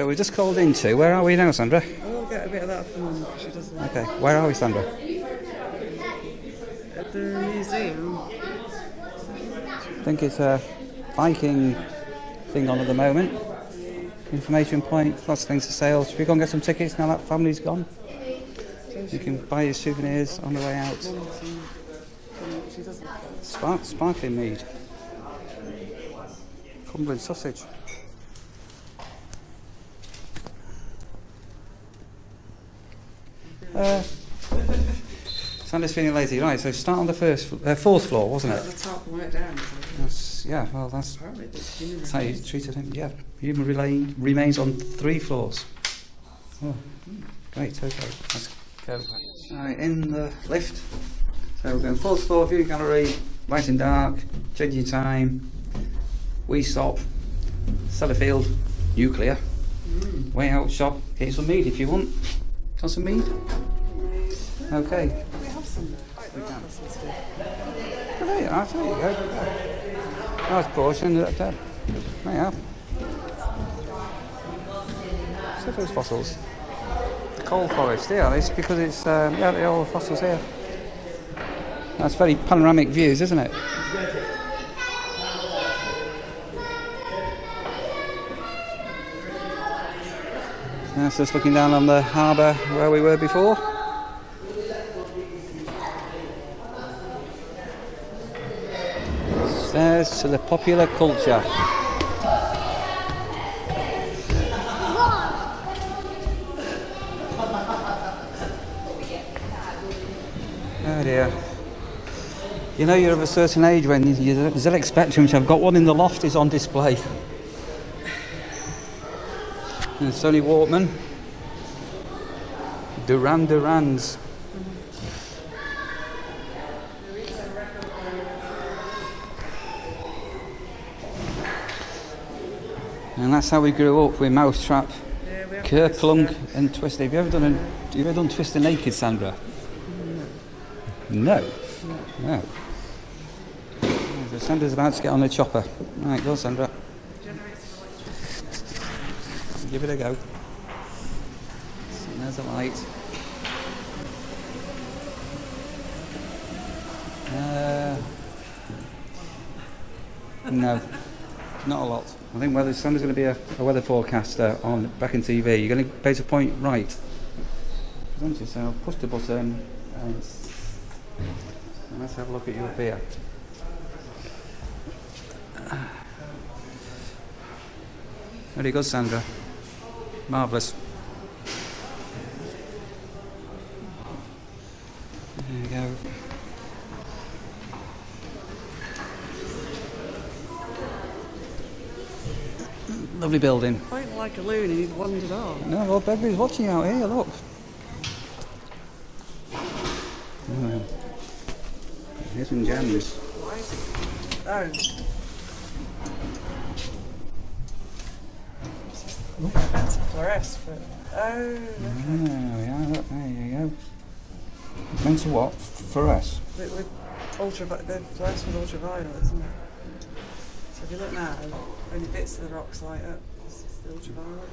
So we just called into. Where are we now, Sandra? We'll get a bit of that for Mum because she doesn't like Okay, where are we, Sandra? at the museum. I think it's a Viking thing on at the moment. Information point, lots of things for sale. Should we go and get some tickets now that family's gone? You can buy your souvenirs on the way out. She doesn't. Sparkling mead. Copeland sausage. Sandra's feeling lazy. Right, so start on the fourth floor, wasn't At it? the top and work down. That's how you treated him. Yeah, human remains on 3 floors. Oh, great, okay, let's go. Alright, in the lift. So we're going 4th floor, view gallery, light and dark, changing time, we stop, Sellafield, nuclear, way out shop, get some mead if you want. Want some mead? Okay. We have some. We can. Oh, there you are, there you go. Nice portion there. There you are. So those fossils. Coal forest, yeah, it's because it's, they're all fossils here. That's very panoramic views, isn't it? That's just looking down on the harbour where we were before. Stairs to the popular culture. Oh dear. You know you're of a certain age when your ZX Spectrum, which I've got one in the loft, is on display. And Sony Walkman. Durans. And that's how we grew up with Mousetrap, Kerplunk and Twister. Have you ever done Twister naked, Sandra? No. No. So Sandra's about to get on the chopper. Right, go Sandra. Give it a go. There's a light. No, not a lot. I think Sandra's going to be a weather forecaster on back in TV. You're going to base a point right. Present yourself, push the button, and let's have a look at you up here. Very good, Sandra. Marvellous. There you go. Lovely building. Quite like a loon and he'd wandered off. No, well, everybody's watching out here, look. Oh. Here's some gems. Oh. That's a fluoresce, but... Oh, okay. Yeah, look, there you go. It's meant to what? Fluoresce? With the fluoresce with ultraviolet, isn't it? So if you look now, only bits of the rocks light up. This is the ultraviolet.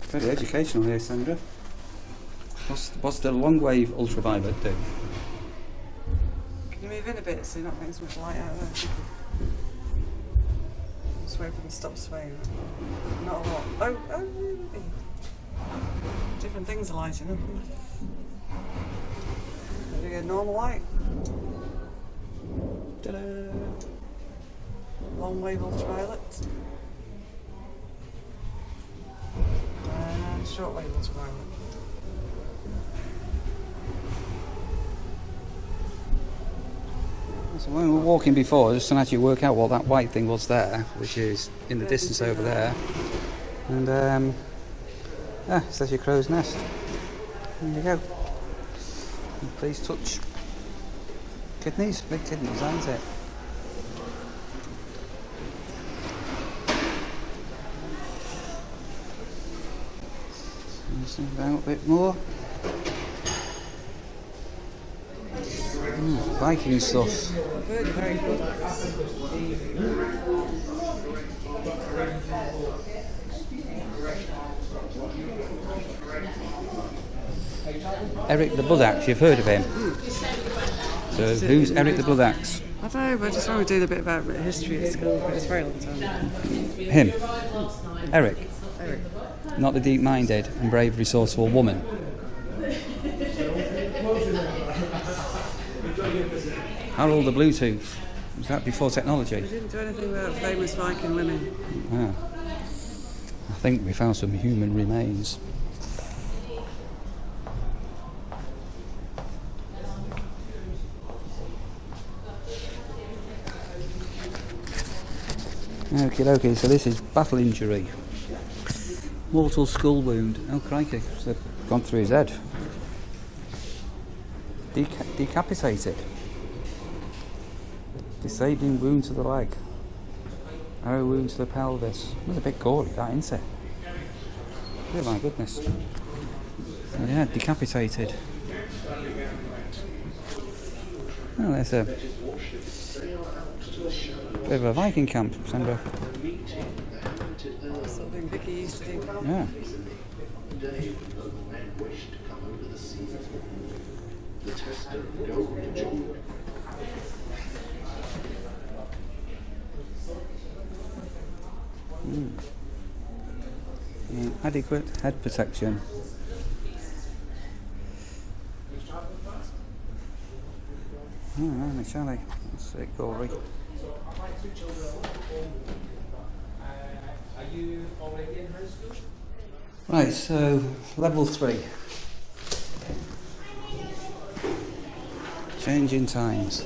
Very educational here, Sandra. What's the long wave ultraviolet do? Can you move in a bit so you're not getting so much light out there? Just wait for them to stop swaying. Not a lot. Oh, really? Different things are lighting up. There we go, normal light. Ta-da! Long wave ultraviolet. And short wave ultraviolet. So when we were walking before, just to actually work out what that white thing was there, which is in the distance over there. And it says your crow's nest. There you go. And please touch kidneys, big kidneys, aren't it? Zoom out a bit more. Viking stuff. Very, very good. Eric the Blood Axe, you've heard of him? So who's Eric the Blood Axe? I don't know, but I just remember doing a bit about history at school, but it's a very long time ago. Him? Eric? Eric. Not the deep-minded and brave, resourceful woman? Harold the Bluetooth. Was that before technology? We didn't do anything about famous Viking women. Ah. I think we found some human remains. Okay, so this is battle injury. Mortal skull wound. Oh crikey, so gone through his head. Decapitated. Disabling wound to the leg. Arrow wound to the pelvis. That's a bit gory, that, isn't it? Oh my goodness. Yeah, decapitated. Oh, there's a bit of a Viking camp, Sandra. Something Vicky used to do. Yeah. Adequate head protection. Oh, no, Charlie. That's it, gory. Are you already in high school? Right, so level 3. Changing times.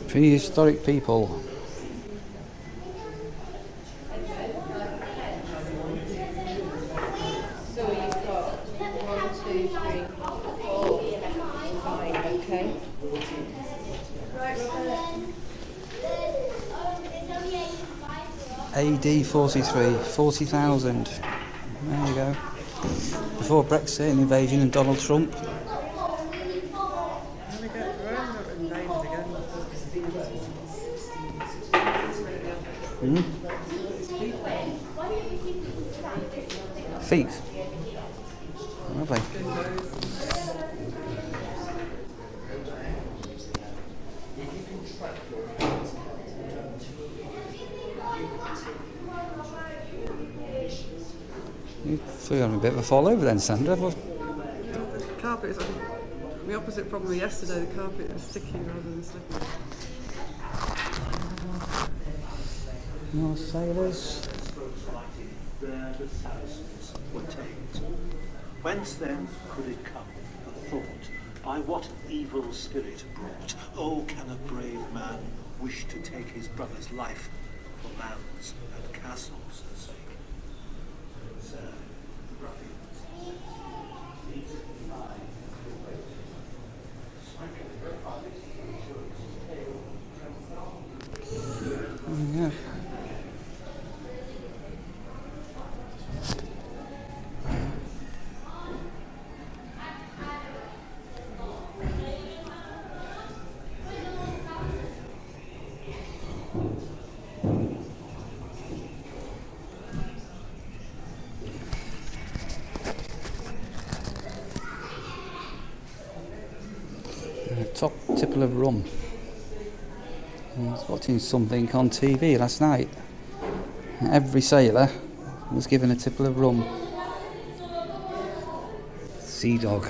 Prehistoric people. So you've got 1, 2, 3, 4, 5, okay. Right, Robert. AD 43, 40,000. There you go. Before Brexit and invasion and Donald Trump. Then we get around up invaded again. Feet. Lovely. You threw on a bit of a fall over then, Sandra. The carpet is the opposite problem with yesterday. The carpet was sticky rather than slippery. More sailors. There the thousands were tamed. Whence then could it come, the thought, by what evil spirit brought? Oh, can a brave man wish to take his brother's life for lands and castles' sake? Yeah. Top tipple of rum. I was watching something on TV last night. Every sailor was given a tipple of rum. Sea dog.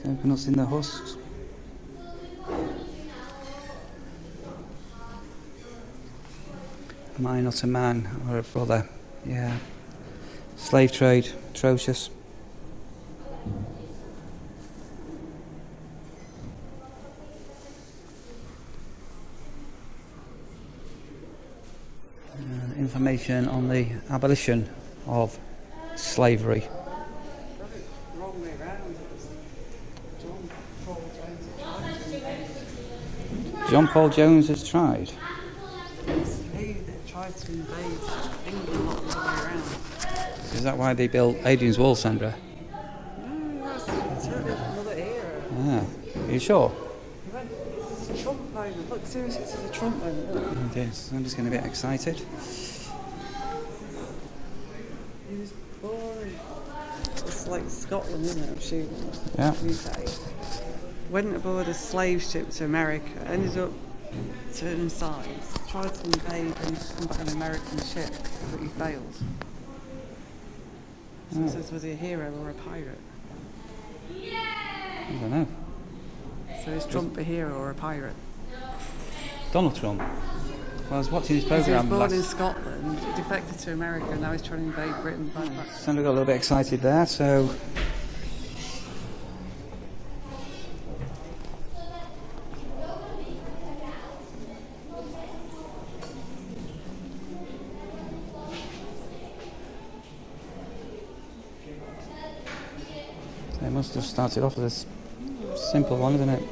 Coconuts in the husks. Am I not a man or a brother? Yeah. Slave trade, atrocious. Information on the abolition of slavery. Wrong way round. John Paul Jones has tried. He that tried to invade kingdom lot the way around. Is that why they built Adrian's Wall, Sandra? No, that's totally another era. Ah, are you sure? It's a Trump moment. Look, seriously, it's a Trump moment. Look. It is. I'm just getting a bit excited. He was born. It's like Scotland, isn't it? I'm assuming. Yeah. UK. Went aboard a slave ship to America. Ended up turning sides. Tried to invade and come back on an American ship, but he failed. So it says, was he a hero or a pirate? I don't know. So is Trump a hero or a pirate? Donald Trump. Well, I was watching his He was programme born in last. Scotland, he defected to America, now he's trying to invade Britain. Sandra got a little bit excited there, so. It must have started off as a simple one, isn't it?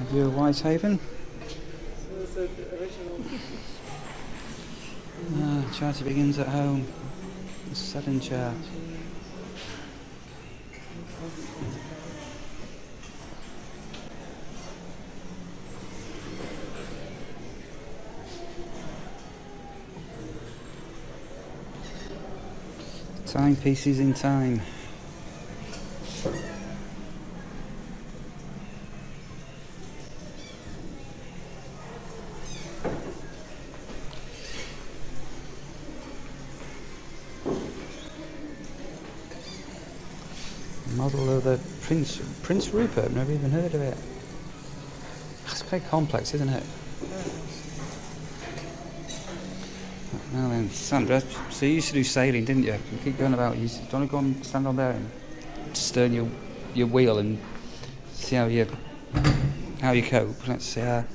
View of Whitehaven. So the original. Charter begins at home. The sudden chart. Timepieces in time. Model of the Prince Rupert. Never even heard of it. It's quite complex, isn't it? Now then, Sandra, so you used to do sailing, didn't you? You keep going about. You want to go and stand on there and stern your wheel and see how you cope. Let's see. Well,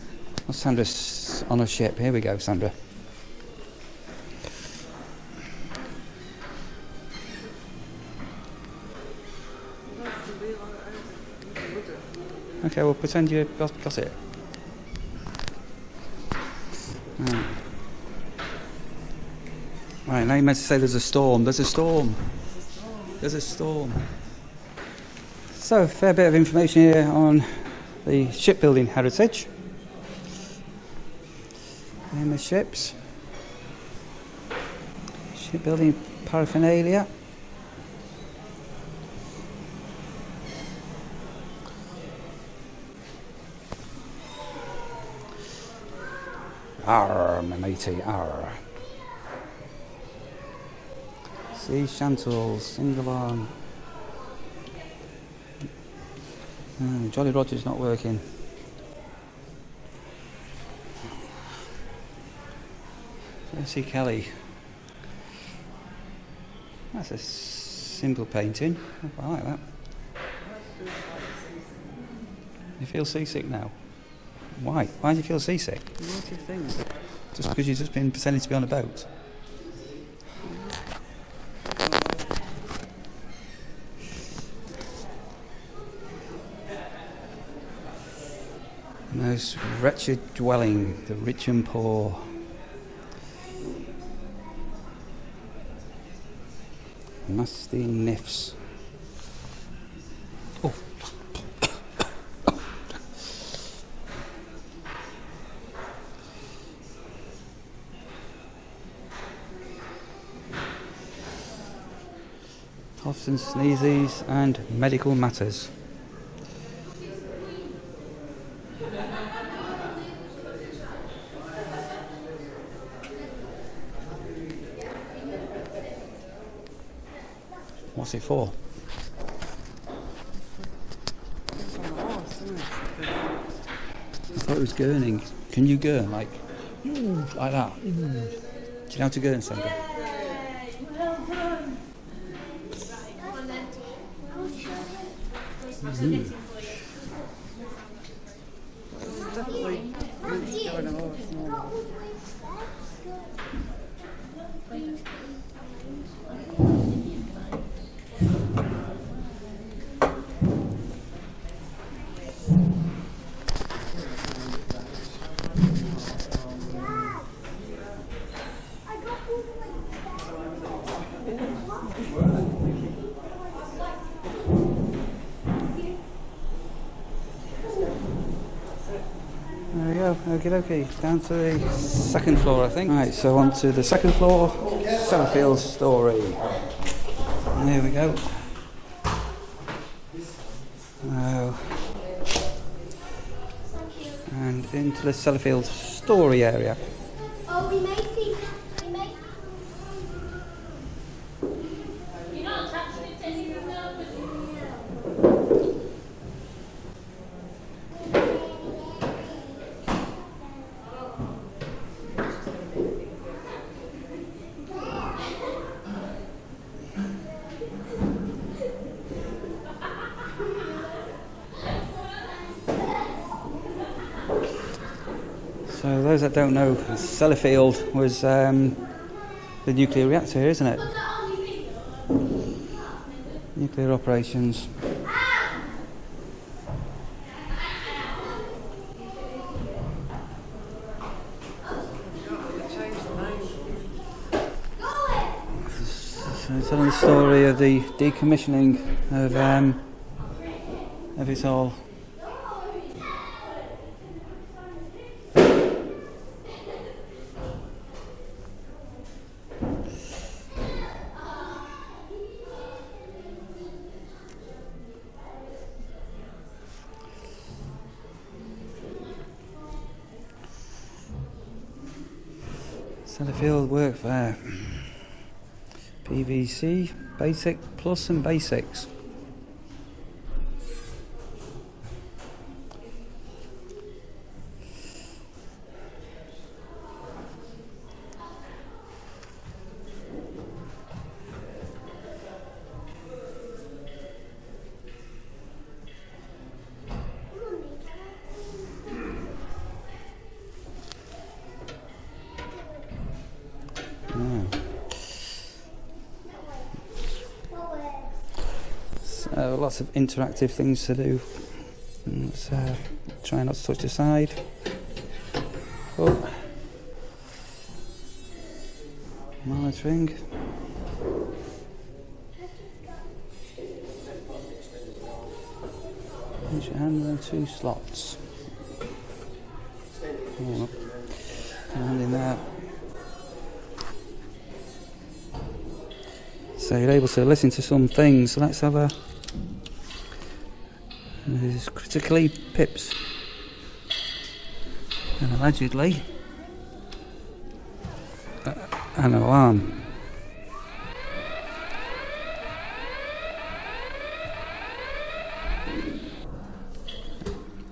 Sandra's on a ship. Here we go, Sandra. Okay, well, pretend you got it. Right, now you meant to say there's a storm. There's a storm. There's a storm. So, a fair bit of information here on the shipbuilding heritage. Name of ships. Shipbuilding paraphernalia. Arr, my matey, arr. Sea chantels, sing along. Jolly Roger's not working. Percy Kelly. That's a simple painting. I like that. You feel seasick now? Why? Why do you feel seasick? What do you think? Just because you've just been pretending to be on a boat? The most wretched dwelling, the rich and poor. Nasty nifs. Oh. Coughs and sneezes and medical matters. What's it for? It's on a horse, isn't it? I thought it was gurning. Can you gurn like that? Do you know how to gurn, Sandra? It's definitely meant to go on a horse. No. Okie dokie, down to the second floor, I think. Right, so on to the second floor, Sellafield story. And there we go. And into the Sellafield story area. Oh, we may see. You're not attaching it to anything now, but So those that don't know, Sellafield was the nuclear reactor here, isn't it? Nuclear operations. So it's telling the story of the decommissioning of it all. Sellafield workfare. PVC, basic, plus and basics. So lots of interactive things to do. Let's try not to touch the side. Oh. Monitoring. Use your hand on 2 slots. Oh. Hand in there. So you're able to listen to some things. So let's have a. There's critically pips. And allegedly an alarm.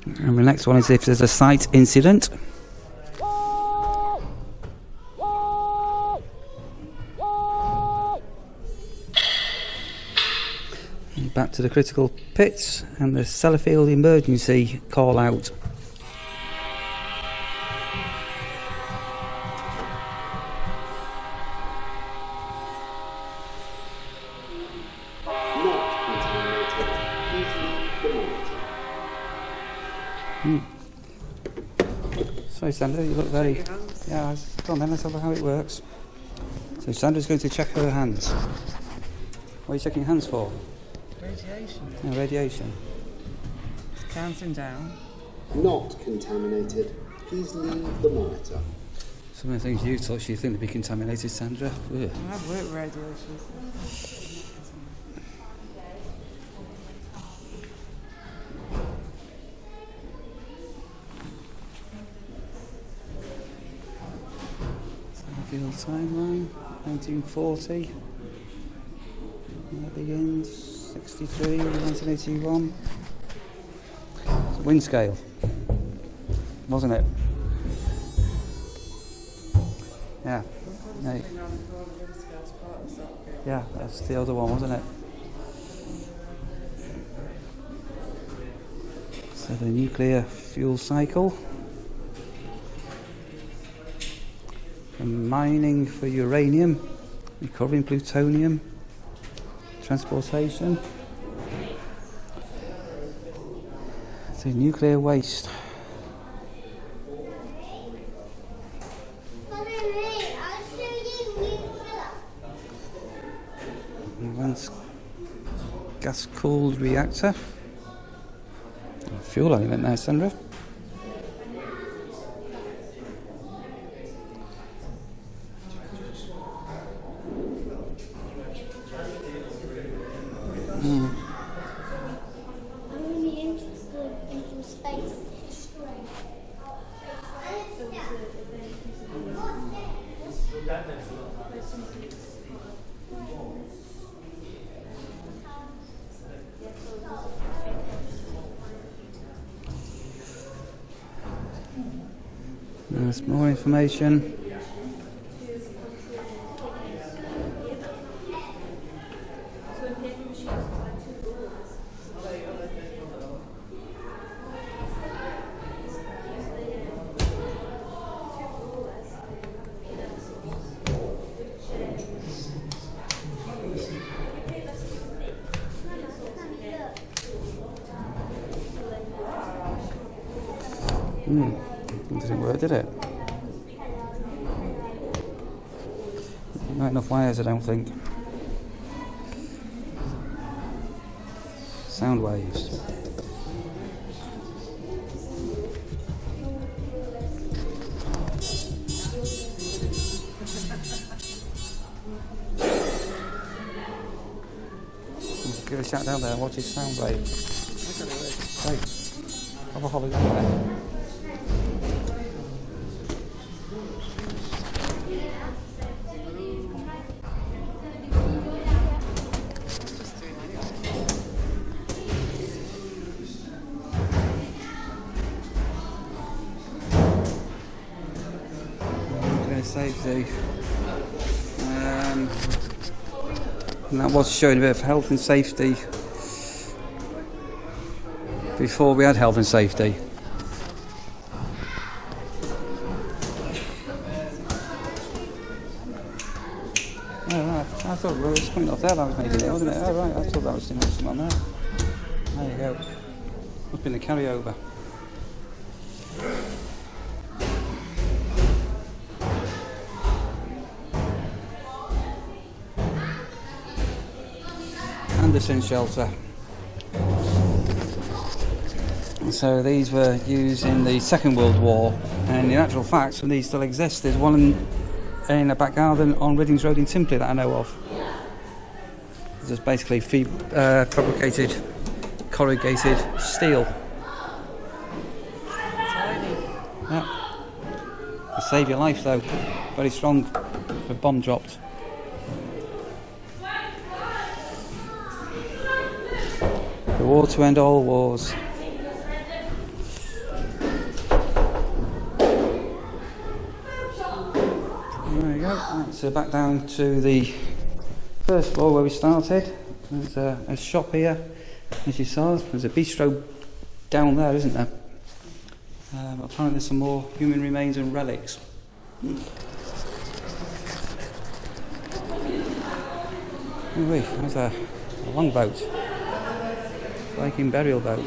And the next one is if there's a site incident. Back to the critical pits and the Sellafield emergency call out. Sorry Sandra, you look very... Yeah, go on then, let's have a how it works. So Sandra's going to check her hands. What are you checking your hands for? Radiation. Yeah, radiation. It's counting down. Not contaminated. Please leave the monitor. Some of the things you touch, you think they'd be contaminated, Sandra? Ugh. I've worked with radiation. Sellafield timeline, 1940. That begins 63, 1981. Wind scale, wasn't it? Yeah. Right. Yeah, that's the other one, wasn't it? So the nuclear fuel cycle. From mining for uranium, recovering plutonium, transportation, to nuclear waste. Advanced gas-cooled reactor. Fuel element there, Sandra. There's more information. It didn't work, did it? Not enough wires, I don't think. Sound waves. Give a shout down there and watch his sound wave. Right. Have a holiday there. Safety. And that was showing a bit of health and safety before we had health and safety. Oh, right. I thought it was coming off there, that was making it, wasn't it? Oh, right, I thought that was doing something on there. There you go. Must have been a carryover. Anderson shelter. So these were used in the Second World War, and in actual fact some of these still exist. There's one in a back garden on Riddings Road in Timpley that I know of. It's just basically fabricated corrugated steel. Yeah. It'll save your life though. Very strong if a bomb dropped. The war to end all wars. There we go. Right, so back down to the first floor where we started. There's a shop here, as you saw. There's a bistro down there, isn't there? Apparently there's some more human remains and relics. Oh wait, there's a longboat. Viking burial boat.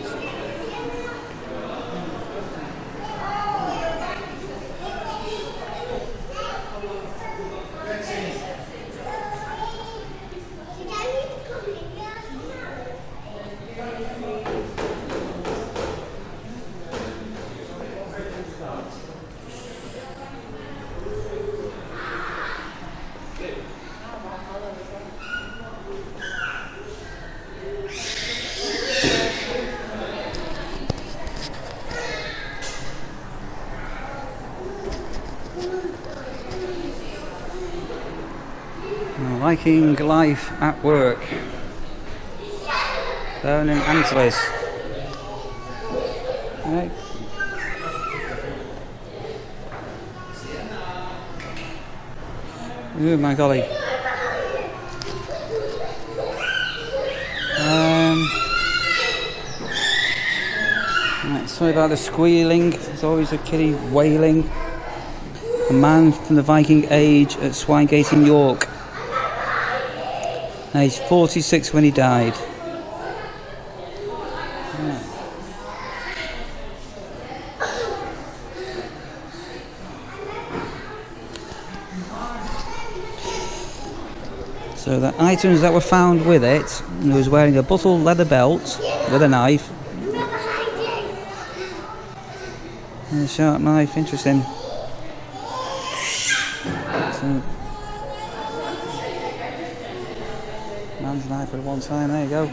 Viking life at work. Down in Antilles. Right. Oh my golly. Right, sorry about the squealing. There's always a kitty wailing. A man from the Viking age at Swinegate in York. Aged 46 when he died. Yeah. So the items that were found with it, he was wearing a buckle leather belt with a knife. And a sharp knife, interesting. So, man's knife at one time, there you go.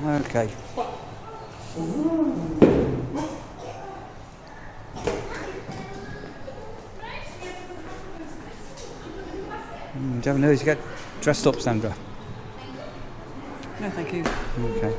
Okay. Do you have a nose? You get dressed up, Sandra? No, thank you. Okay.